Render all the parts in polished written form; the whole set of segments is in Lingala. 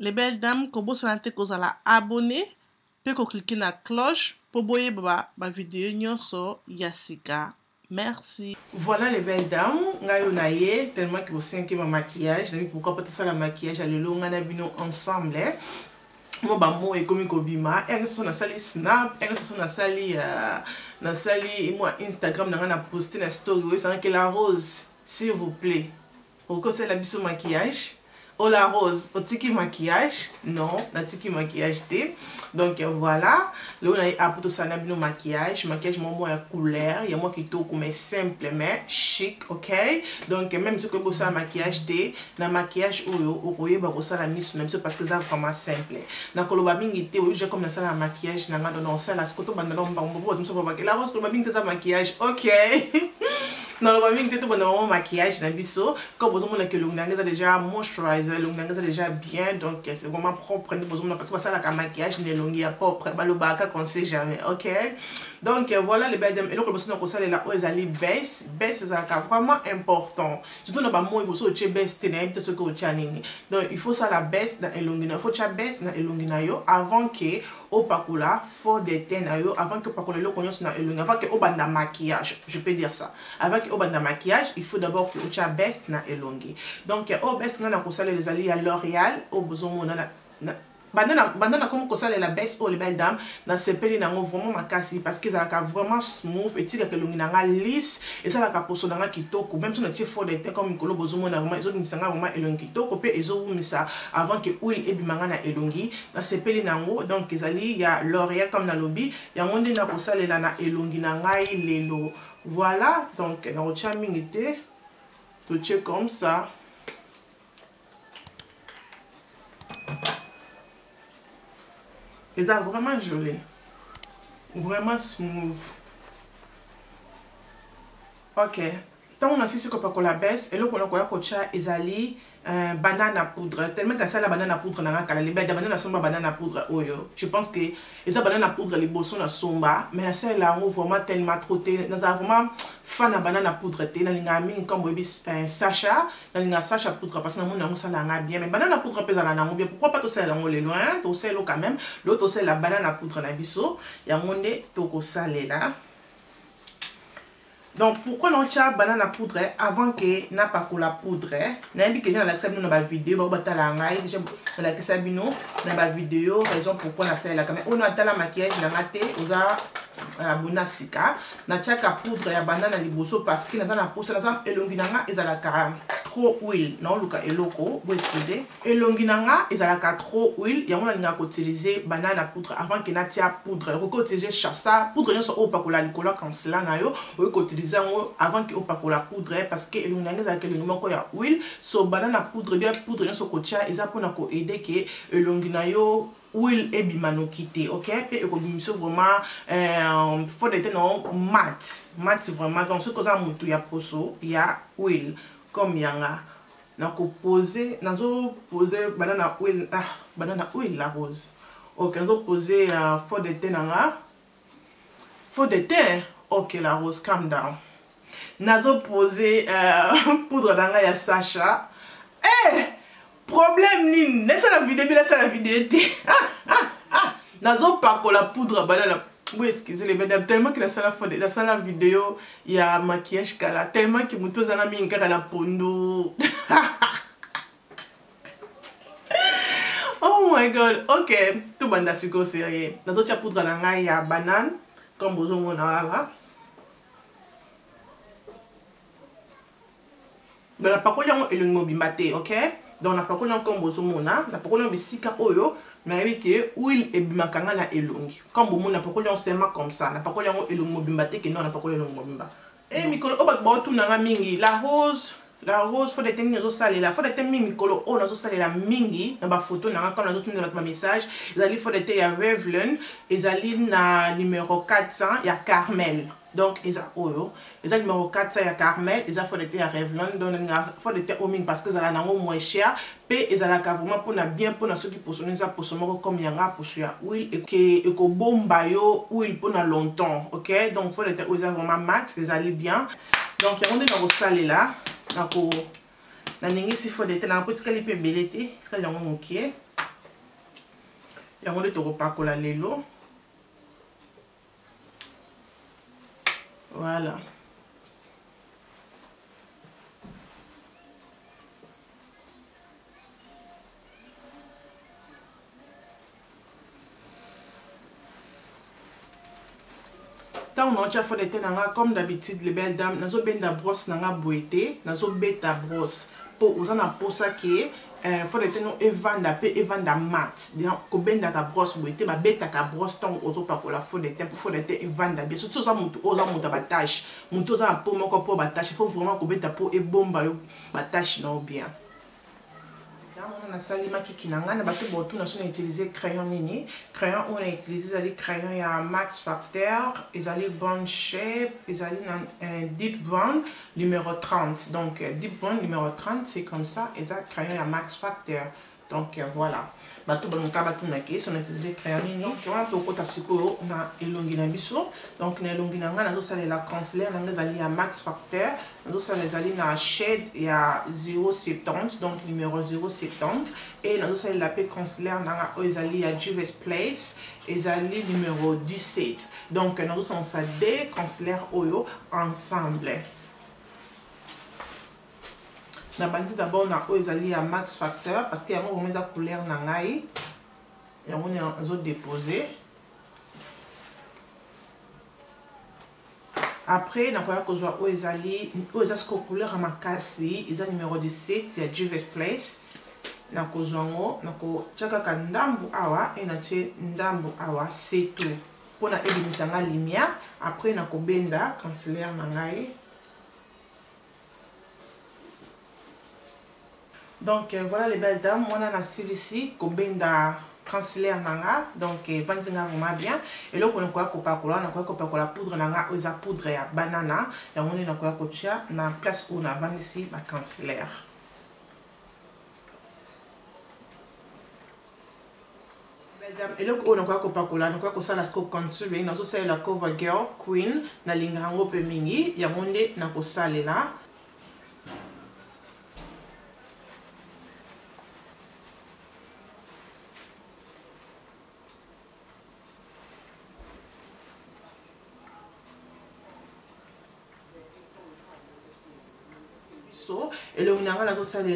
les belles dames, comme vous savez, vous allez abonner, puis vous cliquez sur la cloche pour voir ma vidéo sur Yassika. Merci. Voilà les belles dames, ngayonaye tellement que vous sentez mon maquillage, pourquoi pas ça la maquillage à l'élo, on a bino ensemble. Moi bah moi et comme kobima, elle sont na sali snap, elle sont na sali moi Instagram na posté na story, c'est que la rose, s'il vous plaît. Pourquoi c'est la biso maquillage? Oh la rose, au tiki maquillage? Non, la tiki maquillage thé. Donc voilà, là on a apporté ça na bino maquillage moi à couleur, il y a moi qui touche mais simple mais chic, ok? Donc même si vous avez maquillage thé, na maquillage au voyez bah ça la mise même parce que ça vraiment simple. Na koloba bingi thé, j'ai comme ça la maquillage na non ça la scoto banda non la rose koloba bingi ça maquillage, ok? Dans le moment où tu as maquillage, comme vous avez que le déjà moisturiser, le déjà bien, donc c'est vraiment propre. Parce que ça, la maquillage n'est long, il n'y a pas propre. Le bac qu'on sait jamais, ok? Donc voilà les belles dames. Et donc, le est là, ils allaient baisse, c'est vraiment important. Surtout dans le moment où vous avez baisse, c'est ce que vous avez. Donc il faut ça la baisse dans l'ongina. Il faut que la baisse dans l'ongina avant que au pakula faut des teintes avant que pakula le connaisse dans l'ongina, avant que au banda maquillage, je peux dire ça. Avant que au banda maquillage, il faut d'abord que tu baisse dans l'ongina. Donc au baisse dans la les alliés à L'Oréal, au besoin bandana comme ça la baisse oh les belles dames dans ces pays n'a vraiment makasi parce que ça a vraiment smooth et tire que l'ongina lisse et ça la caposo dans qui toko même si on a tiré fort des teintes comme colo besoin na vraiment ils ont mis ça vraiment elongi toko pe ils ont mis ça avant que huile et bimanga na elongi dans ces pays n'a donc ils allaient il y a L'Oréal comme dans lobby il y a monde na ko ça la na elongi na ngai lelo voilà donc na ocha mingité tout comme ça. Et ça vraiment joli, vraiment smooth. Ok, tant on a si que pour la baisse et là on a quoi cocha ezali banane à poudre tellement que ça la banane à poudre n'a pas les belles banane à somba banane à poudre oyo. Je pense que les banane à poudre les bossons à somba mais ça là on vraiment tellement trop dans ça vraiment fan à banane à poudre té na linga mingi comme baby Sacha na linga Sacha poudre parce que na mon ça là bien mais banane à poudre pèse là na bien pourquoi pas tout ça là on les loin tout ça là quand même l'autre c'est la banane à poudre na biso ya monde to ko salé là. Donc pourquoi on tient banane à poudre avant que n'a pas que la poudre n'a dit que j'ai la dans la vidéo ba batala ngai déjà la que ça bino dans la vidéo raison pourquoi na ça là quand même on a la maquillage na maté oza abona sika na tia ka poudre ya banane liboso parce que na za na poudre na za elongi nanga ezala ka trop huile non luka eloko vous excusez elongi nanga ezala ka trop huile ya on a utiliser banane à poudre avant que na tia poudre ko utiliser chassa poudre nyonso o pa ko la likola quand cela na yo o ko avant que pas pour la poudre parce que le nanga za que le moko ya huile so banana poudre bien poudre nyonso ko tia eza pona ko aider que elongina yo huile et bimano quitté ok et ko bimiso vraiment faut d'être non mat vraiment donc ce que ça mutu ya poso ya huile comme yanga na ko poser nazo poser banana huile la rose ok nazo poser faut d'être nanga faut d'être ok la rose calm down nazo poser poudre d'anga ya Sacha problème ni laisse la vidéo nazo pas pour la poudre banana oui excusez les mesdames tellement que la vidéo il y a maquillage kala tellement que muto zana minga la pondo oh my god ok tout banda siko sérieux nazo tia poudre d'anga ya banane comme vous on a là. Dans la parole on est le mobimbaté ok donc la parole on comme bozomona la parole on bisika oyo na yeke huile et bimakanga na elongi comme bomo na parole on seulement comme ça la parole on est le mobimbaté que non la parole on mobimba et mikolo obat botu nanga mingi la rose faut des thèmes nazo salela faut des thèmes mikolo o nazo salela mingi na ba photo na quand nazo tuna ba message ezali faut des thèmes ya Revlon ezali na numéro 400 ya Carmel. Donc, ils ont numéro 4, il y a Carmel, ils ont fait des Revlon, donc ils ont fait des homing parce que ils ont moins cher. Puis ils ont vraiment pour bien pour ceux qui posent ça pour ce moment comme il y a pour sur huile et que bomba yo huile pour longtemps, ok? Donc, il faut des ils ont vraiment mat, ils allaient bien. Donc, il y a des dans salé là, donc il faut des dans petit calipé belleté, c'est là on ok. yango nde tokopakola lelo. Voilà. Tant on a fait des nanga comme d'habitude les belles dames, nazo benda brosse nanga boité, nazo beta brosse. Pour vous en a pour ça qui faut des no evanda pe evanda mat. Donc ko benda ka brosse boité, ba beta ka brosse tant auto pa ko la faut des temps faut des evanda bien surtout ça mutu oza mutu ba tâche. Mutu oza pour moko pour ba tâche, faut vraiment ko beta pour e bomba yo ba tâche non bien. On a sali makiki na ngana bato botu na sona utiliser crayon nini. Crayon on a utilisé les crayons ya Max Factor, ils allaient Bond Shape, ils allaient un Deep Bond numéro 30. Donc Deep Bond numéro 30 c'est comme ça, et ça crayon ya Max Factor. Donc voilà. Bato bon ka bato na ke on a utilisé crayon nini. Donc on a to kota siko na elongi na biso. Donc na elongi na ngana zo sali la concealer na ngazali ya Max Factor. Nous sommes allés dans la shade il y a 0,70 donc numéro 0,70 et nous sommes la paix concealer dans les allés à Juvia's Place et allés numéro 17 donc nous sommes des concealer oyo ensemble. Na bandi d'abord na les allés à Max Factor parce qu'il y a un moment de couleur nangai et on est en zone déposé. Après, nous avons une couleur à makasi, ils ont numéro 17, c'est Juvia's Place. Nous avons ndambu awa et ndambu awa, c'est tout. Pour nous éliminer la lumière, après nous avons benda concealer nangai. Donc voilà les belles dames, moi on a celui-ci, benda concealer nanga donc vanzinga vraiment bien et là on a quoi copacola on a quoi la poudre nanga oza poudre ya banana et on est na quoi kocha na place où on a vendu ici ma concealer et là on a quoi copacola on a quoi ça la sco contour na so c'est la cover girl queen na lingango pe mingi ya monde na ko salela. Et le on a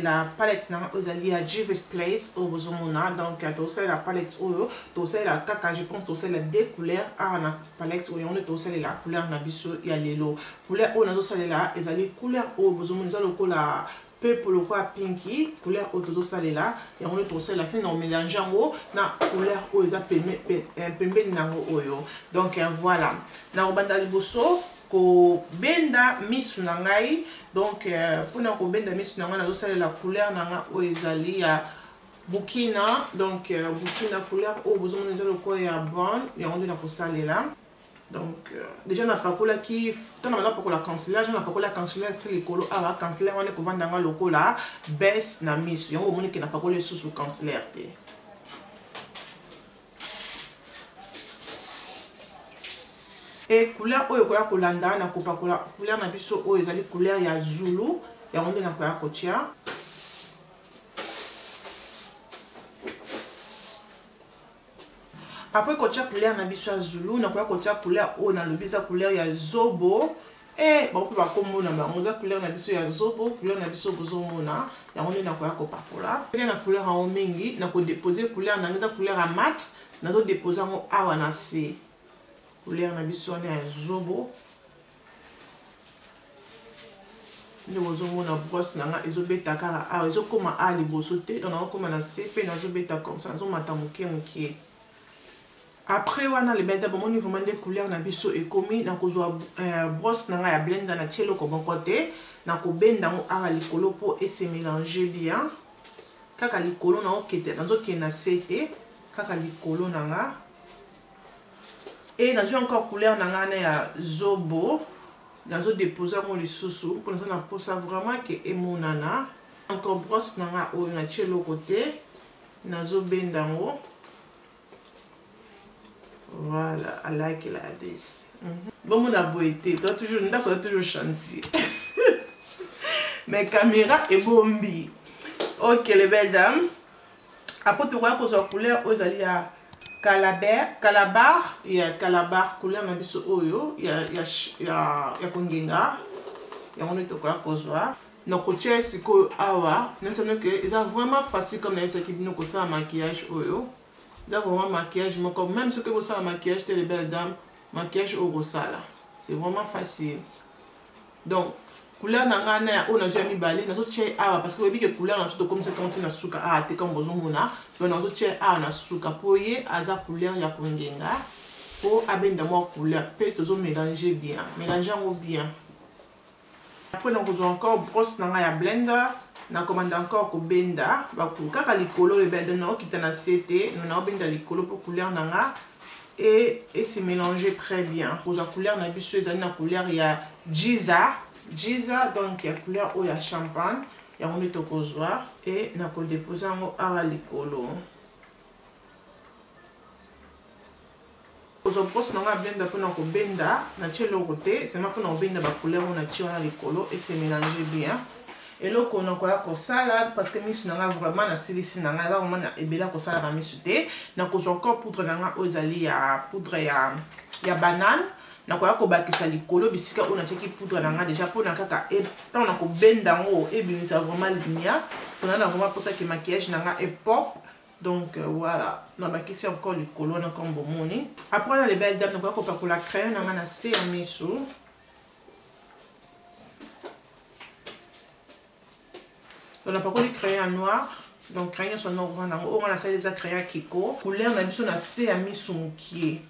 la palette na ozali à Juvia's Place au bozomona donc to la palette oyo to la kaka je pense to la deux couleurs à na palette oyo on to la couleur na biso ya lelo couleur on a la ezali couleur au bozomona za lokola purple ou quoi pinky couleur auto là et on est la fin on mélange en na couleur au za pembe nango oyo donc voilà na obanda liboso ko benda misu nangai donc pour na ko benda misu nanga na zo la couleur nanga o ezali ya Burkina donc Burkina couleur au besoin de le ko ya bon et on na ko salela. Donc déjà na fakola ki tant na pour la concealer na fakola concealer c'est les colo ava concealer on est ko vanda nga lokola baisse na misu yango moni ke na fakola sous concealer te. Et couleur oyo koya kolanda na kopakola couleur na biso oyo ezali couleur ya Zulu ya onde na koya kotia. Après kotia couleur na biso ya Zulu na koya kotia couleur oyo na lobisa couleur ya Zobo et bon ba komona ba moza couleur na biso ya Zobo couleur na biso bozomona ya onde na koya kopakola. Et na couleur en mingi na ko déposer couleur na ngeza couleur à mat na zo déposer ngo awa na se. Couleur na biso na Zobo ne bozomo na brosse nanga ezobeta kaka a ezokoma a liboso te donc nakoma na se pe nazobeta comme ça nazomata moke moke. Après wana le benda bon niveau vraiment des couleurs na biso ekomi na kozwa brosse nanga ya blender na tielo ko bon côté na ko benda ngo a likolo po et se mélanger bien kaka likolo na okete nazoke na sete kaka likolo nanga. Et dans encore couleur nangana ya Zobo nazo déposer mon lisusu pour ça na pour ça vraiment que emonana encore brosse nanga o na tielo côté nazo bendango. Voilà, I like it like this. Bon mon aboité, toi toujours toujours chantier. Mais caméra est bombi. OK les belles dames. Après tu vois que la couleur aux alliés calabar, il y a calabar couleur na biso oyo, il y a kongenga, il y a on est quoi kozwa. Donc kotia siko awa, nous savons que c'est vraiment facile comme les qui nous ça maquillage oyo. C'est vraiment maquillage, même ce que vous savez maquillage telle belle dame, maquillage au rosala. C'est vraiment facile. Donc couleur nangana on a jamais balé na so tche awa parce que vous voyez que couleur na so comme ça quand na suka a te comme besoin mona donc na so tche a na suka poye aza couleur ya kongenga pour abenda moi couleur peut toujours mélanger bien bien. Après on a encore brosse nanga ya blender na commande encore ko benda ba ku kaka likolo le bel de no qui tana CT nous na benda likolo pour couleur nanga et se mélanger très bien pour la couleur na biso ezali na couleur ya Giza donc il y a couleur ou il y a champagne il y a on est au kozwa et na ko déposer en ala likolo ozo pose na blender pour na ko benda na chelo côté c'est ma pour na benda ba couleur on a tiré na likolo et se mélanger bien et là on a quoi ko salade parce que misu na vraiment na silisi na nga vraiment na ebela ko salade na misu te na ko encore poudre na nga ozali ya poudre ya banane na ko bakisa likolo bisika on a tiki poudre na nga déjà pour na kaka et tant na ko benda ngo et bien ça vraiment lumière on a vraiment pour ça que maquillage na nga est pop. Donc voilà, on a bakisi encore likolo na comme bomoni. Après on a les belles dames na ko pa la crème na nga na se ya misu. On a pas de crayon noir, donc crayon son noir, on a fait des crayons Kiko. Couleur, on a mis sur la C à mis qui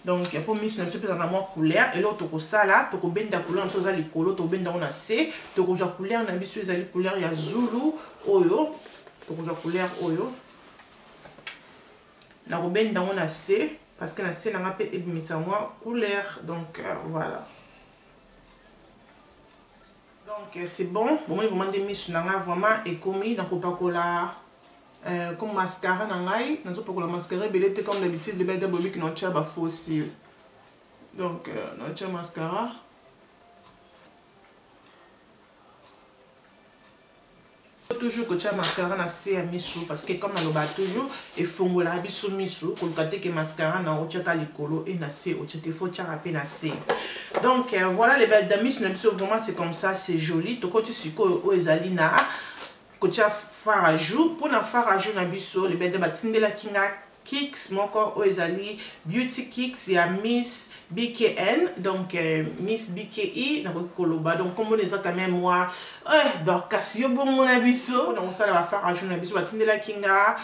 donc il y a pas mis sur la super en couleur et l'autre pour ça là, pour que la couleur on soit les couleurs, pour ben on a C, pour que la couleur on a mis sur les couleurs il y a Zulu, Oyo, pour que la couleur Oyo. La ben on a C parce que la C n'a pas mis sur moi couleur, donc voilà. Donc c'est bon, moi je demande mis sur vraiment et commis donc pas cola comme mascara nangai, non pas cola mascara belete comme d'habitude le bête de bobby qui n'ont pas fossile. Donc notre mascara. Toujours que tu as mascara na se à misu parce que comme on le bat toujours et fongola biso misu pour le que mascara na ochaka likolo et na se ochate faut tu rapper na se. Donc voilà les belles d'amis vraiment c'est comme ça, c'est joli. To ko tu siko o ezali na ko tu fard à jour pour na fard à jour na biso les belles de batindela kinga Kicks mon corps o ezali Beauty Kicks ya Miss BKN donc Miss BKI na koloba donc comme on les a quand même moi donc Casio bon mon abisso donc ça va faire un jour na biso batindela kinga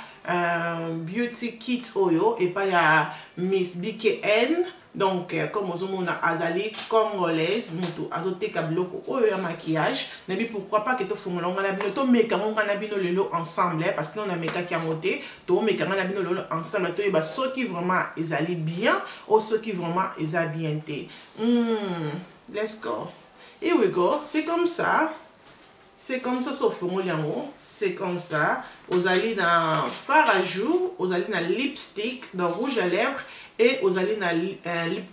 Beauty Kit oyo et pas ya Miss BKN donc comme on a azali congolaise mutu azote kabloko oyo ya maquillage nabi pourquoi pas que to fumula ngana bino to meka ngana bino lelo ensemble parce que on a meka ki amoté to meka ngana bino lelo ensemble to ba ceux qui vraiment ezali bien ou ceux qui vraiment eza bien té let's go, here we go, c'est comme ça sauf yango c'est comme ça ozali na fard à jour ozali na lipstick dans rouge à lèvres et aux allez na lip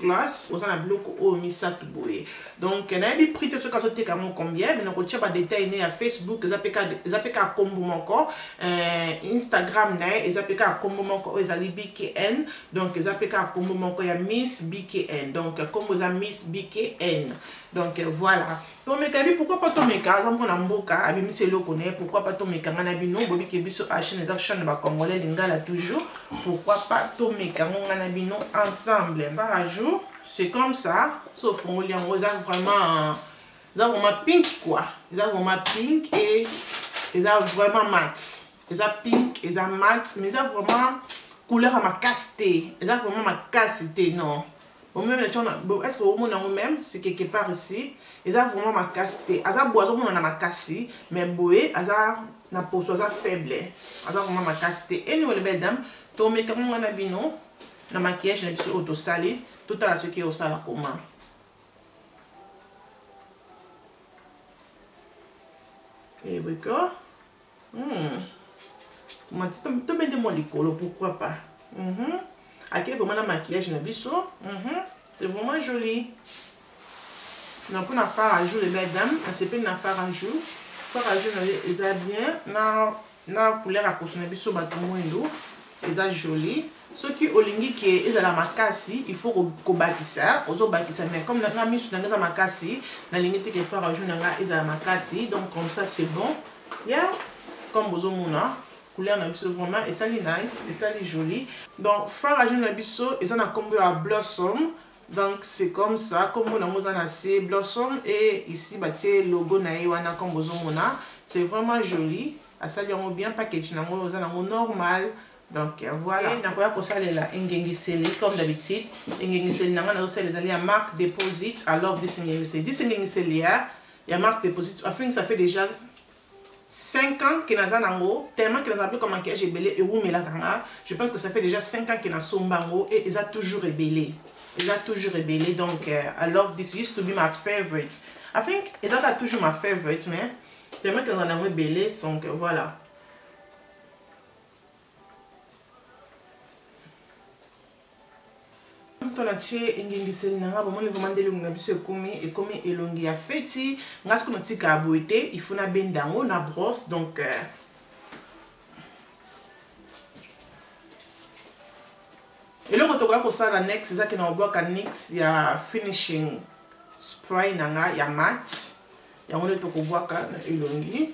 gloss aux en bloc au misato boye donc na bi prix tout cas sauter comme combien mais on retient pas détail né à Facebook zapeka combo moko Instagram na zapeka combo moko aux allez BKN donc zapeka combo moko ya Miss BKN donc comme aux Miss BKN donc voilà ton meka pourquoi pas ton meka on a mboka abi mi le connaît pourquoi pas ton meka ngana bino bobi ke biso a chaîne action ba congolais lingala toujours pourquoi pas ton meka ngana bino ensemble par jour c'est comme ça sauf on lit en vraiment pink quoi ils ont vraiment pink et ils ont vraiment mat ils ont pink ils ont mat mais ils ont vraiment couleur à ma casté ils ont vraiment ma casté non bon même est-ce que au monde même c'est quelque part ici ils ont vraiment ma casté asa boisson on a ma cassi mais boé asa na peau soit faible asa vraiment ma casté et nous les belles dames to me comme on a bino na maquillage na biso auto sali tout à ce qui est au sala comment et oui quoi tu mets de mon licolo pourquoi pas ok vraiment na maquillage na biso c'est vraiment joli donc on a fard à jour les belles dames c'est pas na fard à jour fard à jour ils a bien na couleur à cause na biso bato moindo eza joli. Ce qui olingi qui est la makasi, il faut qu'on bâtisse, mais comme la misu n'a pas makasi, la ligne que faire un jour n'a pas makasi, donc comme ça c'est bon. Yeah, comme vous mona, couleur na biso vraiment et ça est nice, et ça est joli. Donc faire un jour na biso et ça n'a comme à blossom, donc c'est comme ça, comme on a mozana c'est blossom et ici bâti logo na iwana comme vous mona, c'est vraiment joli. À ça lui on bien package na mozana normal. Donc voilà, on a comme d'habitude, les marque deposit, alors il y a marque deposit, enfin ça fait déjà 5 ans que nous avons tellement que nous avons comme maquillage ébélé et où mais là je pense que ça fait déjà 5 ans que nous sommes bango et ils ont toujours ébélé. Ils ont toujours ébélé, donc I love this, used to be my favorite. I think ils ont toujours ma favorite, mais tellement que nous avons ébélé, donc voilà. Tona tie engengiseli nanga bomoni vraiment ndelo na biso ekomi elongi ya feti ngasi kuna tika aboite il faut na bendango na brosse donc elongo tokoya kosala next ezaki na obloka nix ya finishing spray nanga ya mat yango nde tokobwaka na elongi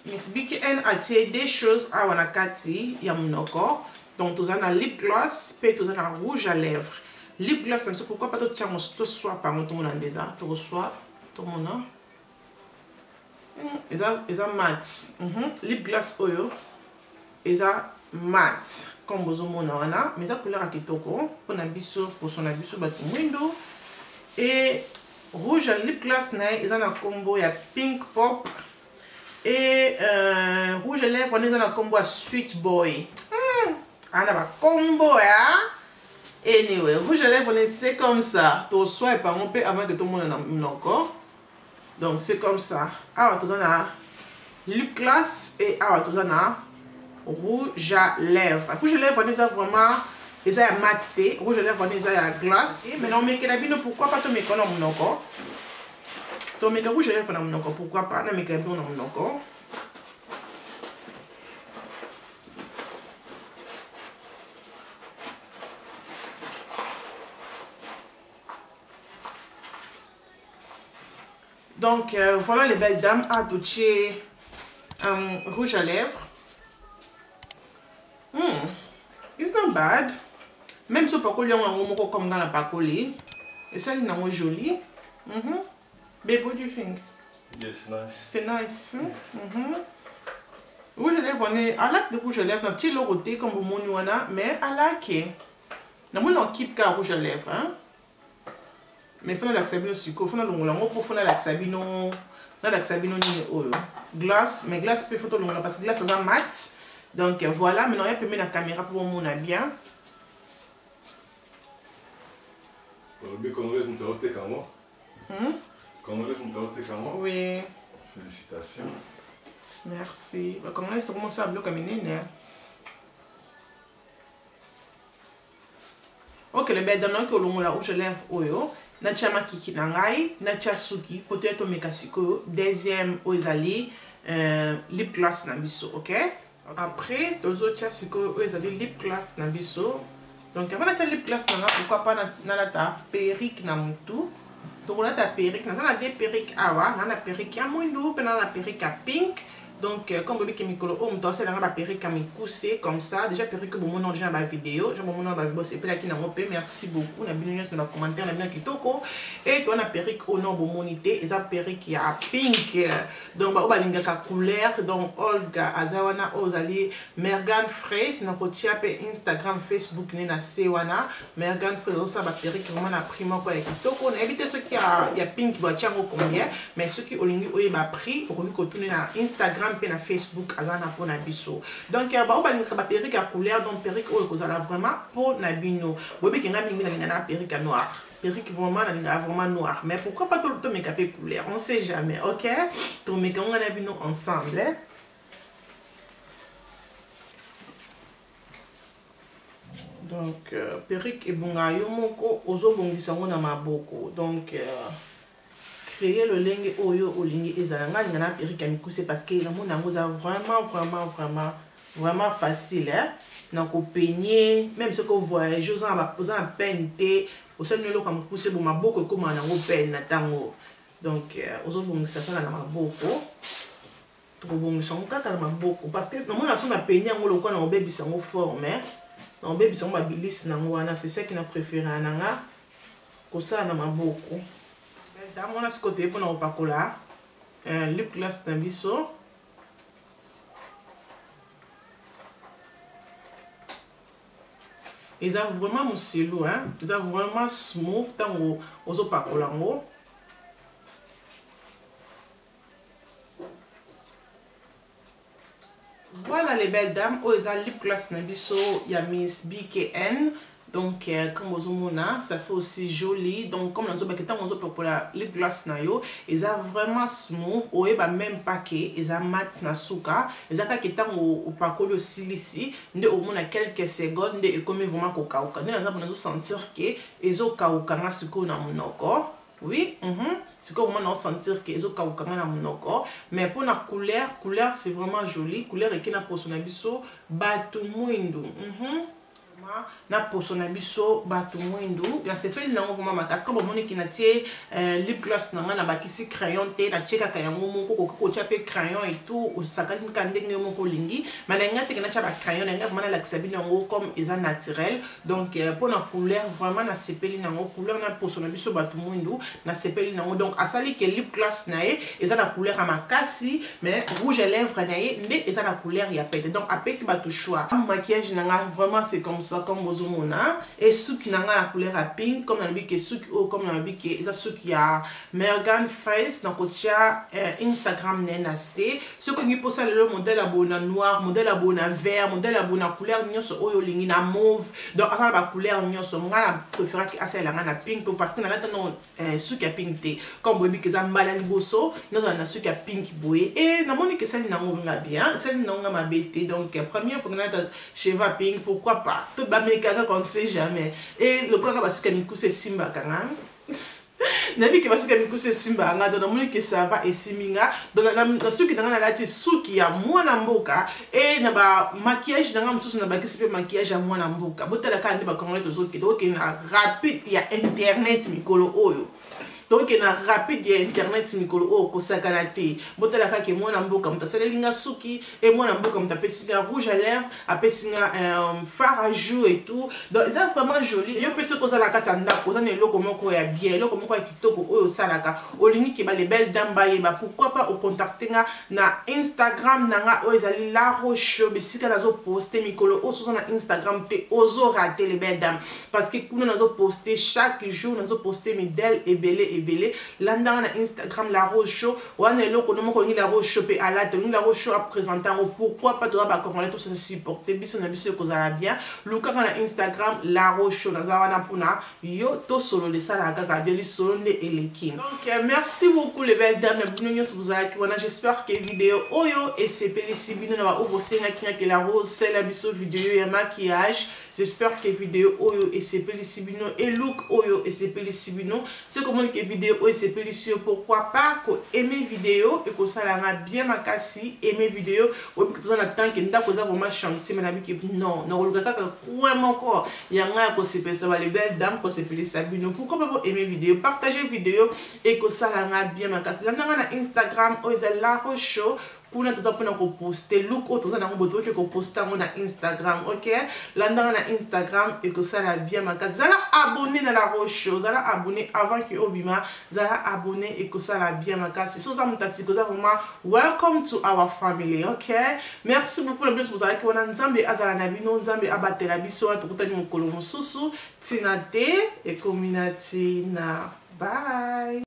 Miss Biki N atie des choses awa na kati ya monoko. Donc, tu as un lip gloss, puis tu as un rouge à lèvres. Lip gloss, c'est pourquoi pas tu as soit par tout le monde déjà, tu reçois tout le monde. Ils ont mat. Lip gloss oyo, ils ont mat. Comme vous avez mais ça couleur à kitoko pour nabiso pour son abiso batu window et rouge à lip gloss ils ont un combo ya pink pop et rouge à lèvres ils ont un combo à sweet boy. On a un combo, anyway, rouge à lèvres, c'est comme ça. Tu reçois et pas on peut avant que tout le monde en encore. Donc c'est comme ça. Alors tu en as lip gloss et alors tu en as rouge à lèvres. Rouge à lèvres, on est vraiment, ils ont maté. Rouge à lèvres, ils ont glace. Mais non, mais pourquoi pas tu mets qu'on a mon encore? Tu mets rouge à lèvres, on a mon encore. Pourquoi pas? On mets qu'on a mon encore. Donc voilà les belles dames à toucher rouge à lèvres. It's not bad. Même si pas collé on comme dans la pacoli. Et ça il est joli. Babe, what do you think? Yes, nice. C'est nice. Rouge à lèvres, I like the rouge à lèvres. Un petit loroté comme au monuana, mais I like it. Nous on keep car rouge à lèvres, hein. Mais il faut la sabino sucre, il faut la sabino glace, mais glace peut photo longue parce que glace c'est mat. Donc voilà, maintenant il peut mettre la caméra pour mon bien. Oui. Félicitations. Merci. Comment est-ce que commence à bloquer comme une. Ok, les belles dames qui ont la rouge à lèvres oyo. Nacha makiki nangai, nacha suki, peut-être mekasiko, deuxième oizali, lip gloss na biso, ok? Après, tozo cha siko oizali lip gloss na biso. Donc avant nacha lip gloss nanga, pourquoi pas na ta perruque na mutu. Donc on a ta perruque, na des perruques awa, na perruque ya mwindu, pe na perruque à pink. Donc comme bébé qui mikolo on doit c'est la perruque à me cousser comme ça déjà perruque bon mon déjà ma vidéo j'ai mon nom dans vidéo c'est pas là qui n'a pas merci beaucoup na bien dans les commentaires na bien kitoko et toi na perruque au nom bon monité et ça perruque qui a pink donc ba balinga ka couleur donc Olga azawana ozali Mergan Fraise na kotia pe Instagram Facebook ni na sewana Mergan Fraise ça ba perruque vraiment na prix quoi kitoko na éviter ceux qui a pink ba tiango combien mais ceux qui olingi oye ba prix au ko tourner na Instagram pe na Facebook azana pour na biso donc ba obalinga ba perruque à couleur donc perruque oyo kozala vraiment pour na bino bobi kenga mingi na perruque noire perruque vraiment noire mais pourquoi pas tout le make-up couleur on sait jamais ok tout make-up on a bino ensemble hein? Donc perruque et bonga yo moko ozo bongisa ngo na maboko donc créer le linge oyo olingi ezalanga ngana perruque amikuse parce que la mona ngoza vraiment vraiment facile hein donc au peigner même ce que vous voyez je vous en peinte au seul niveau comme pousser pour ma beaucoup comme on a peine tango donc aux autres bon ça na maboko trop bon son kaka na maboko parce que non na so na peigner ngo lokwa na obebisa ngo forme na obebisa ngo babilis na ngo wana c'est ça qui na préféré nanga ko ça na maboko dans mon côté pour na opakola lip gloss na biso ils ont vraiment mon silo hein ils ont vraiment smooth tant aux opakola ngo. Voilà les belles dames, oh ils ont lip gloss na biso, il y a Miss BKN. Donc comme vous voyez, ça fait aussi joli. Donc comme on dit pour la lip gloss na yo, ils ont vraiment smooth, ou et même paquet, ils ont mat na suka, ils ont pas qui tant au pakolo silici, de au moins quelques secondes, de comme vraiment coca. Donc on a sentir que ils ont kauka na suko na monoko. Oui, c'est comme on sentir que les autres na monoko, mais pour la couleur c'est vraiment joli, couleur et qui n'a pas son abisso batu muindu. Na poso na biso batu mwindu ya sepeli na ngoma makasi comme moni ki na tie lip gloss na na bakisi crayon te na cheka ka yango moko ko chape crayon et tout o sakali kandenge moko lingi malenga te na chaba crayon na ngoma na la kisabini ngo comme eza naturel donc pour la couleur vraiment na sepeli na ngo couleur na poso na biso batu mwindu na sepeli na ngo donc asali ke lip gloss na e eza na couleur ya makasi mais rouge à lèvres na e nde eza na couleur ya pete donc apesi batu choix maquillage na nga vraiment c'est comme ça comme bozomona et ceux qui n'ont la couleur à pink comme on a dit que ceux qui comme on a dit que ça ceux qui a Megan Face donc tia Instagram nenase ceux qui posent le modèle à bona noir modèle à bona vert modèle à bona couleur nyonso oyo lingi na mauve donc avant la couleur nyonso nga préfère que asa la na pink parce que na non ceux qui a pink te comme bobi que ça mbala liboso nous on a ceux qui a pink boye et na moni que ça na nga bien ça na nga mabete donc première fois que na cheveux pink pourquoi pas tout qu'on ne sait jamais et le plan parce que Miku c'est Simba kanga nabi que parce que Miku c'est Simba nga donc on que ça va et siminga donc na suki dans la tête suki ya mwana mboka et na ba maquillage dans mtusu na ba kisipe maquillage ya mwana mboka botala kandi ba congolais tozoki donc na rapide ya internet mikolo oyo donc il y a rapide internet mikolo o kosakana te botala ka ke mwana mboka mtasala linga suki et mwana mboka mtapesi rouge à lèvres apesi fard à joues et tout donc c'est vraiment joli yo pesi ko sala kata ndako za ne loko moko ya bien loko moko ya kitoko oyo salaka olingi ke ba les belles dames ba yeba pourquoi pas au contacter na Instagram nanga o ezali La Roche besika nazo poster mikolo o so na Instagram te ozo rater les belles dames parce que kuna nazo poster chaque jour nazo poster modèle et belé belé landa na Instagram La Roche wana eloko no moko ni La Roche pe ala te ni La Roche a présenté pourquoi pas doit ba comment tout se supporter biso na biso ko zala bien luka na Instagram La Roche na zawana puna yo to solo de ça la kaka bien solo ne eleki donc merci beaucoup les belles dames na vous avez wana j'espère que vidéo oyo et c'est pélicibino na ba obo senga ki La Rose c'est la biso vidéo ya maquillage j'espère que vidéo oyo et c'est pélicibino et look oyo et c'est pélicibino c'est comment que vidéo et c'est pélicibino pourquoi pas ko aimer vidéo et ko ça la bien makasi aimer vidéo ou que tu as tant que nda ko za vraiment chanter mais na bi non non le kaka quoi encore yanga ko c'est ça les belles dames ko c'est pélicibino pourquoi pas aimer vidéo partager vidéo et ko ça la bien makasi là na Instagram o La Roche pour nous pour poster look autre ça dans boto que poster na Instagram OK là dans Instagram et que ça la bien ma casa zala abonné na La Roche zala abonné avant que obima zala abonné et que ça la bien ma casa c'est ça mutasi que ça vraiment welcome to our family OK merci beaucoup le plus vous avez que on nzambe azala na bino nzambe abatela biso tukutani mukolo mususu tinate et community na bye.